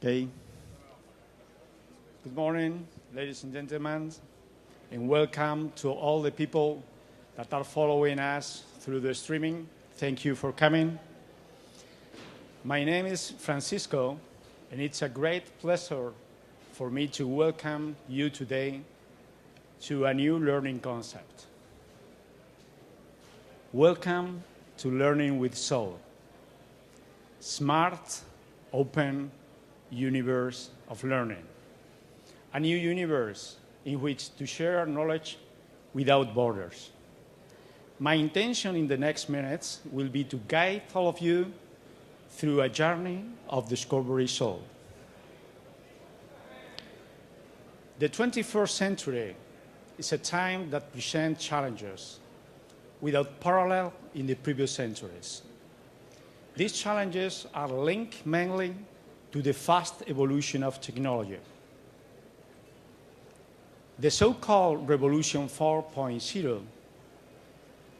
Okay. Good morning, ladies and gentlemen, and welcome to all the people that are following us through the streaming. Thank you for coming. My name is Francisco, and it's a great pleasure for me to welcome you today to a new learning concept. Welcome to Learning with Soul. Smart, open universe of learning. A new universe in which to share knowledge without borders. My intention in the next minutes will be to guide all of you through a journey of discovery soul. The 21st century is a time that presents challenges without parallel in the previous centuries. These challenges are linked mainly to the fast evolution of technology. The so-called Revolution 4.0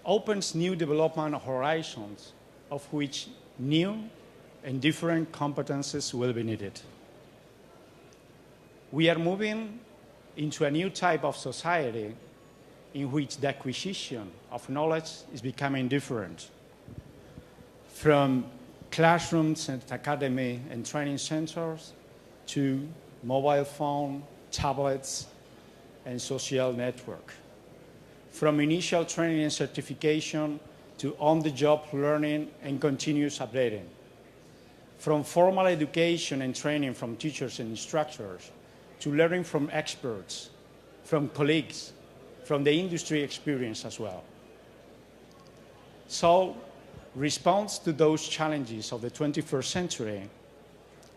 opens new development horizons of which new and different competences will be needed. We are moving into a new type of society in which the acquisition of knowledge is becoming different. From classrooms and academy and training centers to mobile phone, tablets, and social network. From initial training and certification to on-the-job learning and continuous updating. From formal education and training from teachers and instructors to learning from experts, from colleagues, from the industry experience as well. So, responds to those challenges of the 21st century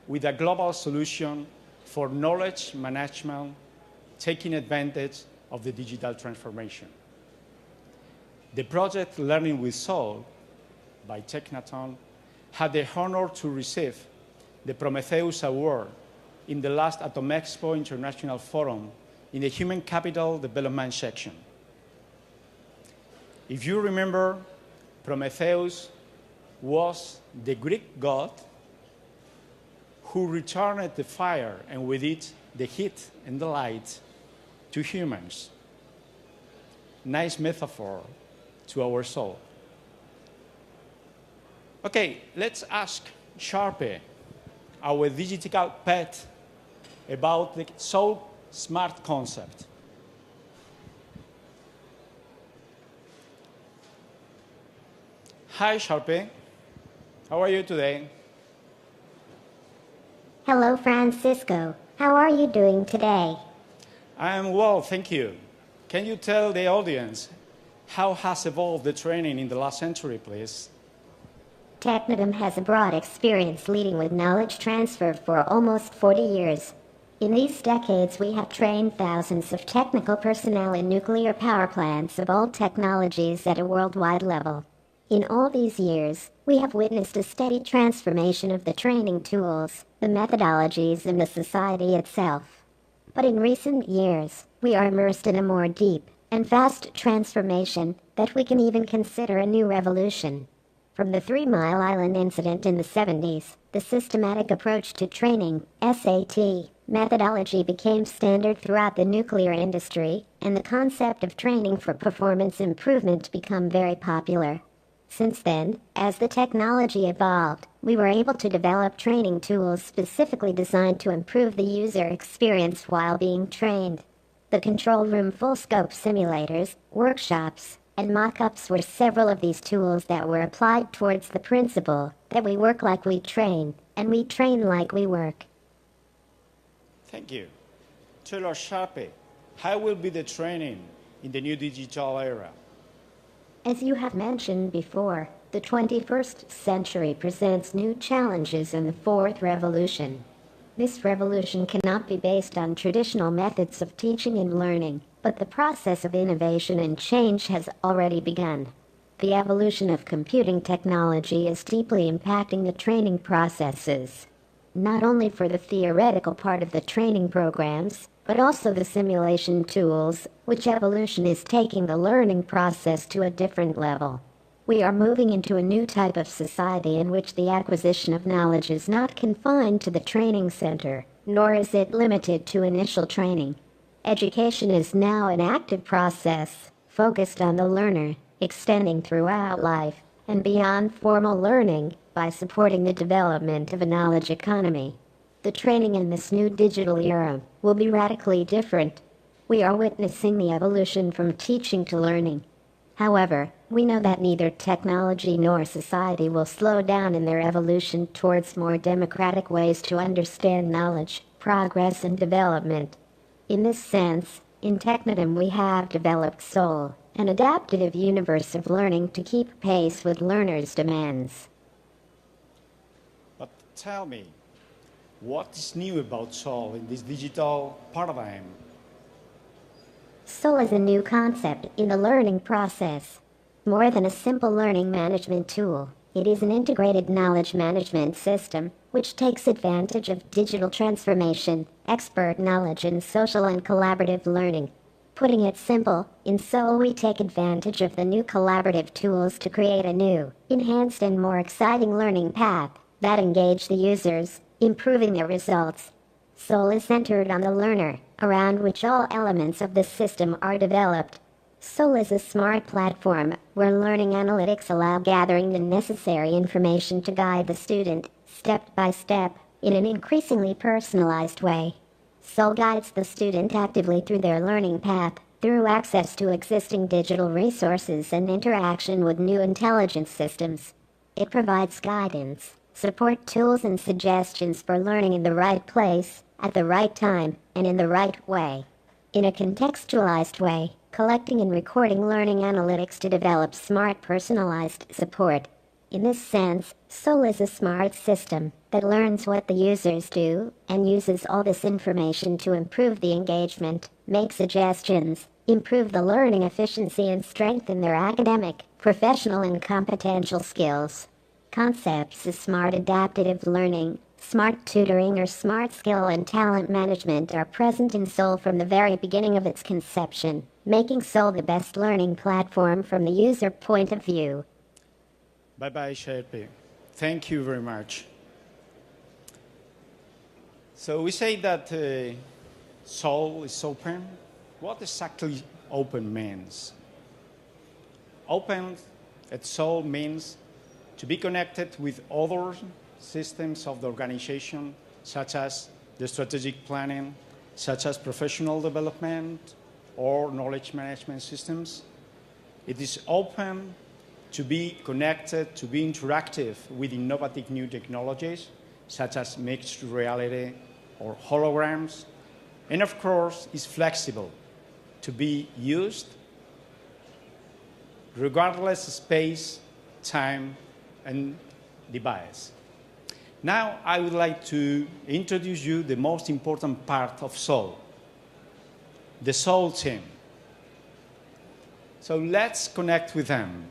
with a global solution for knowledge management, taking advantage of the digital transformation. The project Learning with Soul by Tecnatom had the honor to receive the Prometheus Award in the last Atomexpo International Forum in the Human Capital Development section. If you remember, Prometheus was the Greek god who returned the fire and with it the heat and the light to humans. Nice metaphor to our soul. Okay, let's ask Sharpie, our digital pet, about the soul smart concept. Hi, Sharpie. How are you today? Hello, Francisco. How are you doing today? I am well, thank you. Can you tell the audience how has evolved the training in the last century, please? Tecnatom has a broad experience leading with knowledge transfer for almost 40 years. In these decades, we have trained thousands of technical personnel in nuclear power plants of all technologies at a worldwide level. In all these years, we have witnessed a steady transformation of the training tools, the methodologies, and the society itself. But in recent years, we are immersed in a more deep and fast transformation that we can even consider a new revolution. From the 3 Mile Island incident in the 70s, the systematic approach to training, SAT, methodology became standard throughout the nuclear industry, and the concept of training for performance improvement became very popular. Since then, as the technology evolved, we were able to develop training tools specifically designed to improve the user experience while being trained. The control room full-scope simulators, workshops, and mock-ups were several of these tools that were applied towards the principle that we work like we train, and we train like we work. Thank you. Tell us, Sharpie, how will be the training in the new digital era? As you have mentioned before, the 21st century presents new challenges in the fourth revolution. This revolution cannot be based on traditional methods of teaching and learning, but the process of innovation and change has already begun. The evolution of computing technology is deeply impacting the training processes, not only for the theoretical part of the training programs, but also the simulation tools, which evolution is taking the learning process to a different level. We are moving into a new type of society in which the acquisition of knowledge is not confined to the training center, nor is it limited to initial training. Education is now an active process, focused on the learner, extending throughout life and beyond formal learning by supporting the development of a knowledge economy. The training in this new digital era will be radically different. We are witnessing the evolution from teaching to learning. However, we know that neither technology nor society will slow down in their evolution towards more democratic ways to understand knowledge, progress, and development. In this sense, in Tecnatom we have developed Soul, an adaptive universe of learning to keep pace with learners' demands. But tell me, what is new about Soul in this digital paradigm? Soul is a new concept in the learning process. More than a simple learning management tool, it is an integrated knowledge management system which takes advantage of digital transformation, expert knowledge, and social and collaborative learning. Putting it simple, in Soul we take advantage of the new collaborative tools to create a new, enhanced and more exciting learning path that engage the users, improving their results. Soul is centered on the learner, around which all elements of the system are developed. Soul is a smart platform where learning analytics allow gathering the necessary information to guide the student, step by step, in an increasingly personalized way. Soul guides the student actively through their learning path, through access to existing digital resources and interaction with new intelligence systems. It provides guidance, support tools and suggestions for learning in the right place, at the right time, and in the right way. In a contextualized way, collecting and recording learning analytics to develop smart personalized support. In this sense, Soul is a smart system that learns what the users do and uses all this information to improve the engagement, make suggestions, improve the learning efficiency, and strengthen their academic, professional, and competential skills. Concepts of smart adaptive learning, smart tutoring, or smart skill and talent management are present in Soul from the very beginning of its conception, making Soul the best learning platform from the user point of view. Bye-bye, Sherpe. Thank you very much. So we say that Soul is open. What exactly open means? Open at Soul means to be connected with other systems of the organization, such as the strategic planning, such as professional development or knowledge management systems. It is open to be connected, to be interactive with innovative new technologies, such as mixed reality or holograms. And of course, it's flexible to be used regardless of space, time, and device. Now, I would like to introduce you the most important part of Soul, the Soul team. So let's connect with them.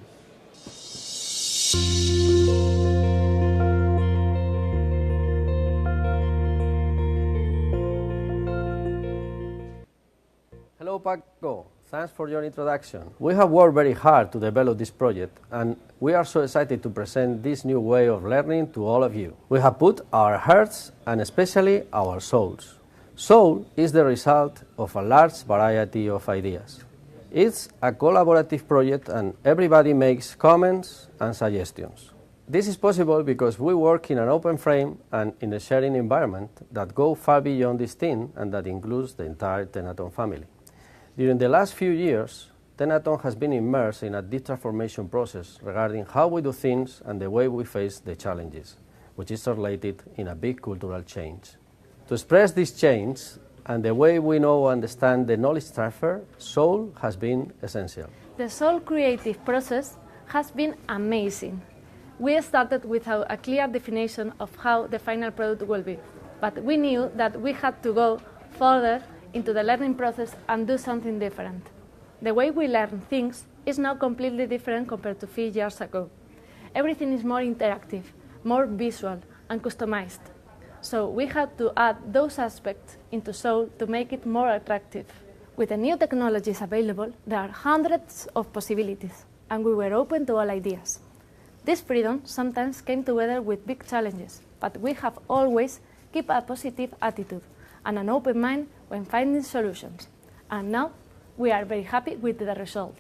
Hello, Paco. Thanks for your introduction. We have worked very hard to develop this project, and we are so excited to present this new way of learning to all of you. We have put our hearts and especially our souls. Soul is the result of a large variety of ideas. It's a collaborative project and everybody makes comments and suggestions. This is possible because we work in an open frame and in a sharing environment that go far beyond this team and that includes the entire Tecnatom family. During the last few years, Tecnatom has been immersed in a deep transformation process regarding how we do things and the way we face the challenges, which is translated in a big cultural change. To express this change and the way we now understand the knowledge transfer, Soul has been essential. The Soul creative process has been amazing. We started without a clear definition of how the final product will be, but we knew that we had to go further into the learning process and do something different. The way we learn things is now completely different compared to 3 years ago. Everything is more interactive, more visual, and customized. So we had to add those aspects into Soul to make it more attractive. With the new technologies available, there are hundreds of possibilities. and we were open to all ideas. This freedom sometimes came together with big challenges, but we have always kept a positive attitude and an open mind when finding solutions. And now we are very happy with the result.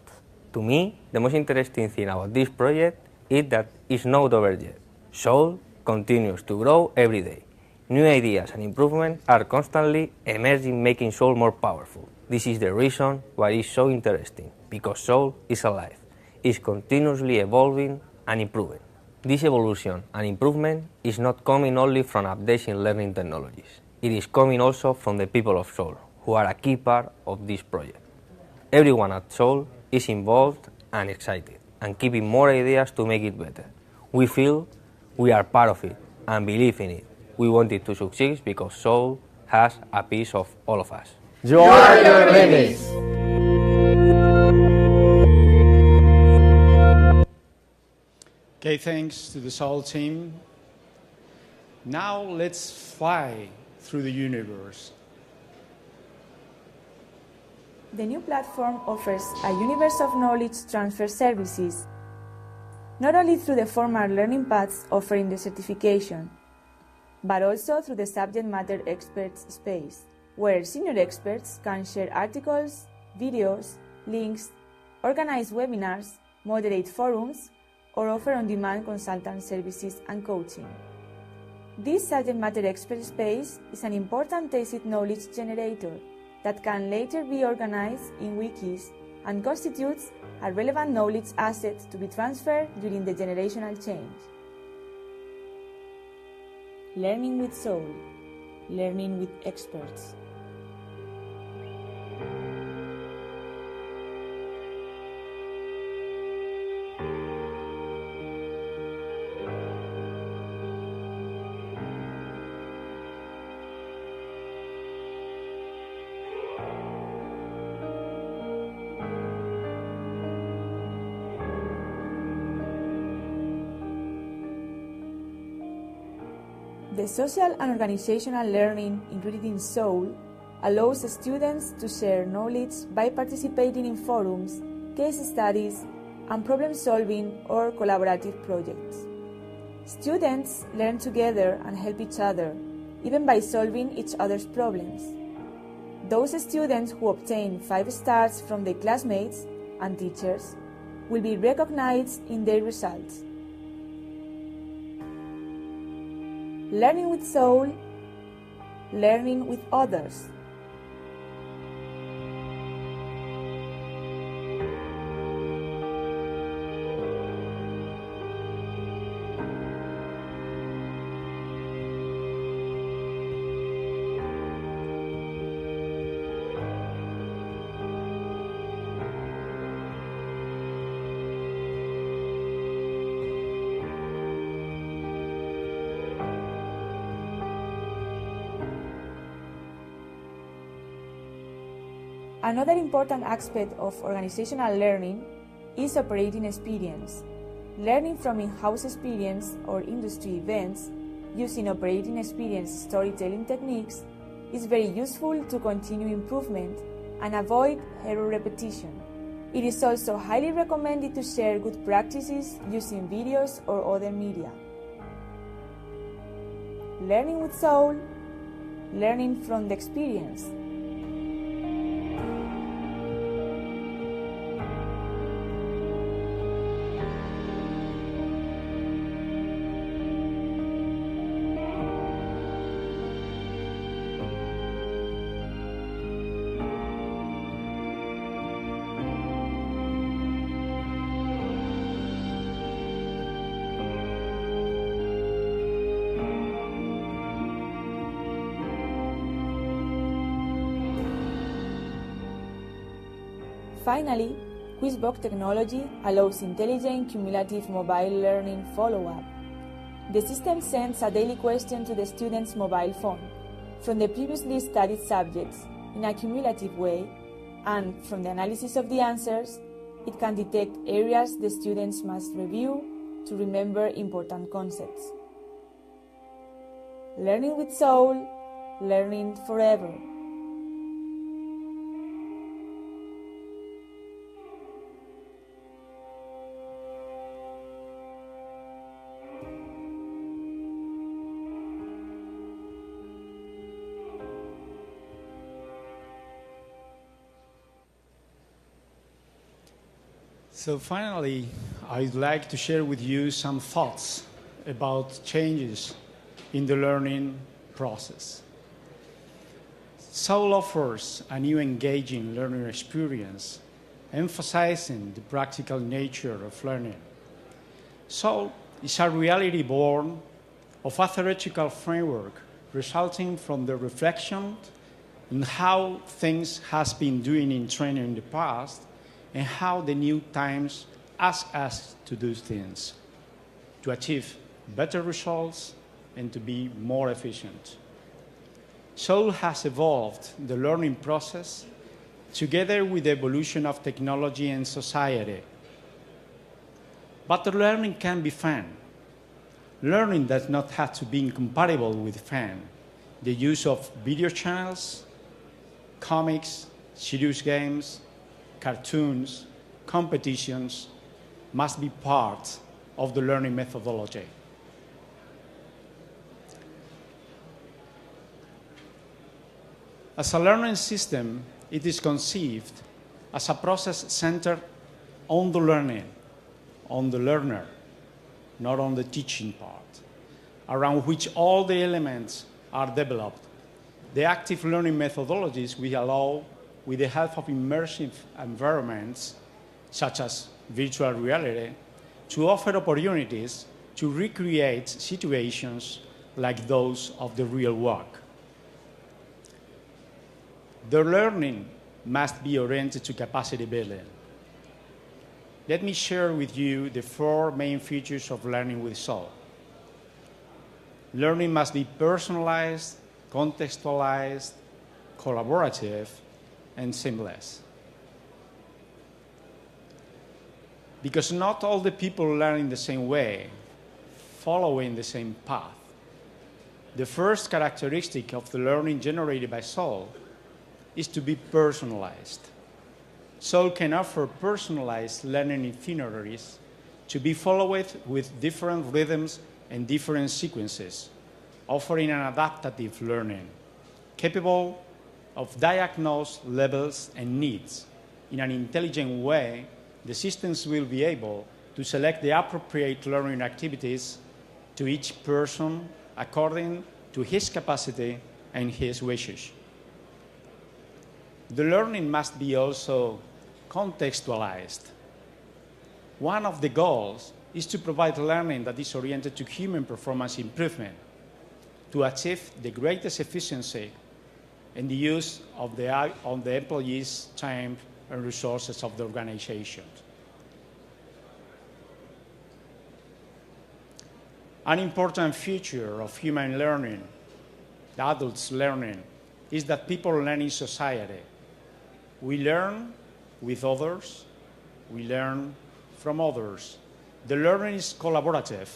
To me, the most interesting thing about this project is that it's not over yet. Soul continues to grow every day. New ideas and improvements are constantly emerging, making Soul more powerful. This is the reason why it's so interesting, because Soul is alive. It's continuously evolving and improving. This evolution and improvement is not coming only from updates in learning technologies. It is coming also from the people of Soul, who are a key part of this project. Everyone at Soul is involved and excited, and keeping more ideas to make it better. We feel we are part of it and believe in it. We want it to succeed because Soul has a piece of all of us. You are your limits. Okay, thanks to the Soul team. Now let's fly through the universe. The new platform offers a universe of knowledge transfer services, not only through the formal learning paths offering the certification, but also through the subject matter experts space, where senior experts can share articles, videos, links, organize webinars, moderate forums, or offer on-demand consultant services and coaching. This subject matter expert space is an important tacit knowledge generator that can later be organized in wikis and constitutes a relevant knowledge asset to be transferred during the generational change. Learning with Soul, learning with experts. The social and organizational learning included in Soul allows students to share knowledge by participating in forums, case studies, and problem-solving or collaborative projects. Students learn together and help each other, even by solving each other's problems. Those students who obtain 5 stars from their classmates and teachers will be recognized in their results. Learning with Soul, learning with others. Another important aspect of organizational learning is operating experience. Learning from in-house experience or industry events using operating experience storytelling techniques is very useful to continue improvement and avoid error repetition. It is also highly recommended to share good practices using videos or other media. Learning with Soul, learning from the experience. Finally, Quizbox technology allows intelligent cumulative mobile learning follow-up. The system sends a daily question to the student's mobile phone from the previously studied subjects in a cumulative way, and from the analysis of the answers, it can detect areas the students must review to remember important concepts. Learning with Soul, learning forever. So finally, I'd like to share with you some thoughts about changes in the learning process. Soul offers a new engaging learning experience, emphasizing the practical nature of learning. Soul is a reality born of a theoretical framework resulting from the reflection on how things has been doing in training in the past and how the new times ask us to do things, to achieve better results and to be more efficient. Soul has evolved the learning process together with the evolution of technology and society. But the learning can be fun. Learning does not have to be incompatible with fun. The use of video channels, comics, serious games, cartoons, competitions must be part of the learning methodology. As a learning system, it is conceived as a process centered on the learning, on the learner, not on the teaching part, around which all the elements are developed. The active learning methodologies will allow, with the help of immersive environments, such as virtual reality, to offer opportunities to recreate situations like those of the real work. The learning must be oriented to capacity building. Let me share with you the 4 main features of learning with Soul. Learning must be personalized, contextualized, collaborative, and seamless. Because not all the people learn in the same way, following the same path. The first characteristic of the learning generated by Soul is to be personalized. Soul can offer personalized learning itineraries to be followed with different rhythms and different sequences, offering an adaptive learning, capable of diagnose levels and needs. In an intelligent way, the systems will be able to select the appropriate learning activities to each person according to his capacity and his wishes. The learning must be also contextualized. One of the goals is to provide learning that is oriented to human performance improvement, to achieve the greatest efficiency in the use of the employees' time and resources of the organization. An important feature of human learning, the adults' learning, is that people learn in society. We learn with others, we learn from others. The learning is collaborative.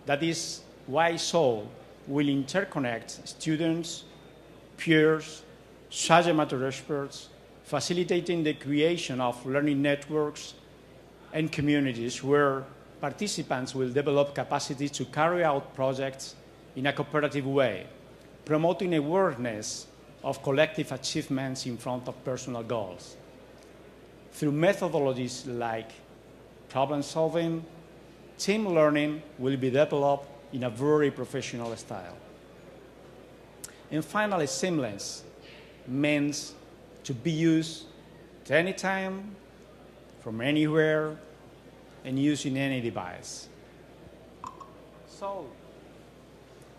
That is why Soul will interconnect students, peers, subject matter experts, facilitating the creation of learning networks and communities where participants will develop capacity to carry out projects in a cooperative way, promoting awareness of collective achievements in front of personal goals. Through methodologies like problem solving, team learning will be developed in a very professional style. And finally, seamless means to be used at any time, from anywhere, and used in any device.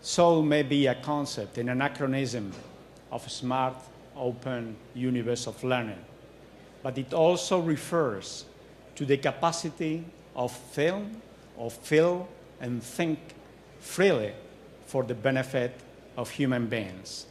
Soul may be a concept, an anachronism of a smart, open universe of learning, but it also refers to the capacity of feel, and think freely for the benefit of human beings.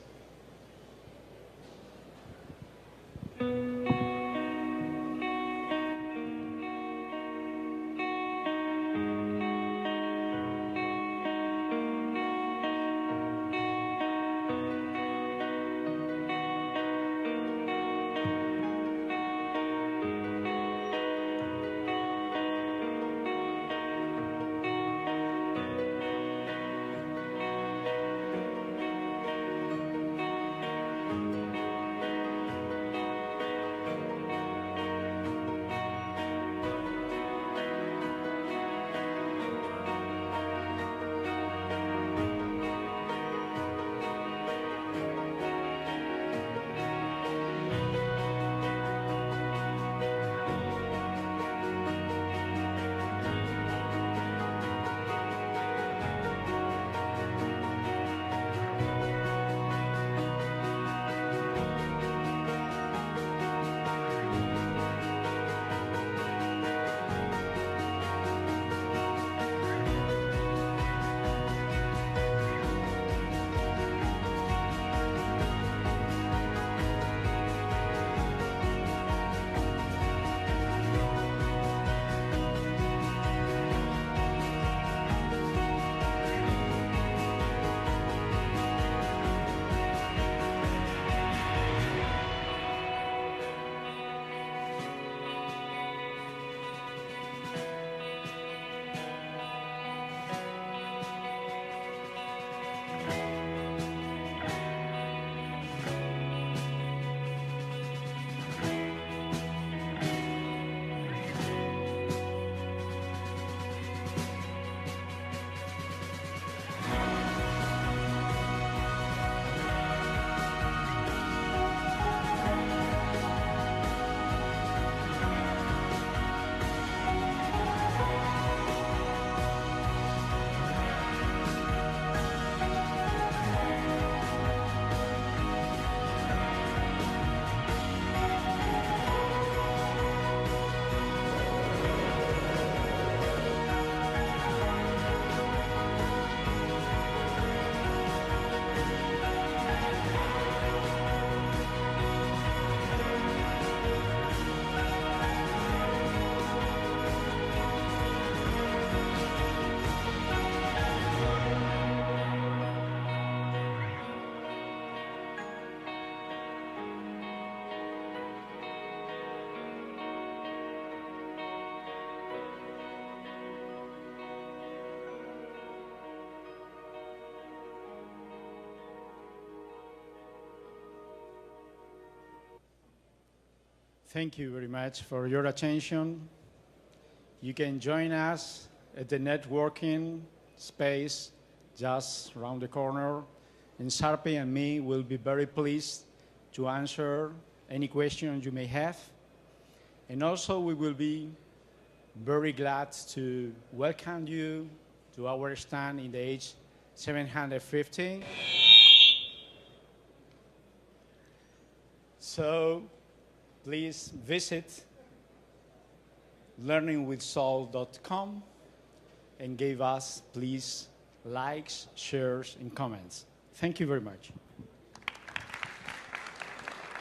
Thank you very much for your attention. You can join us at the networking space just around the corner. And Sarpi and me will be very pleased to answer any questions you may have. And also we will be very glad to welcome you to our stand in the H750. So please visit learningwithsoul.com and give us, please, likes, shares, and comments. Thank you very much.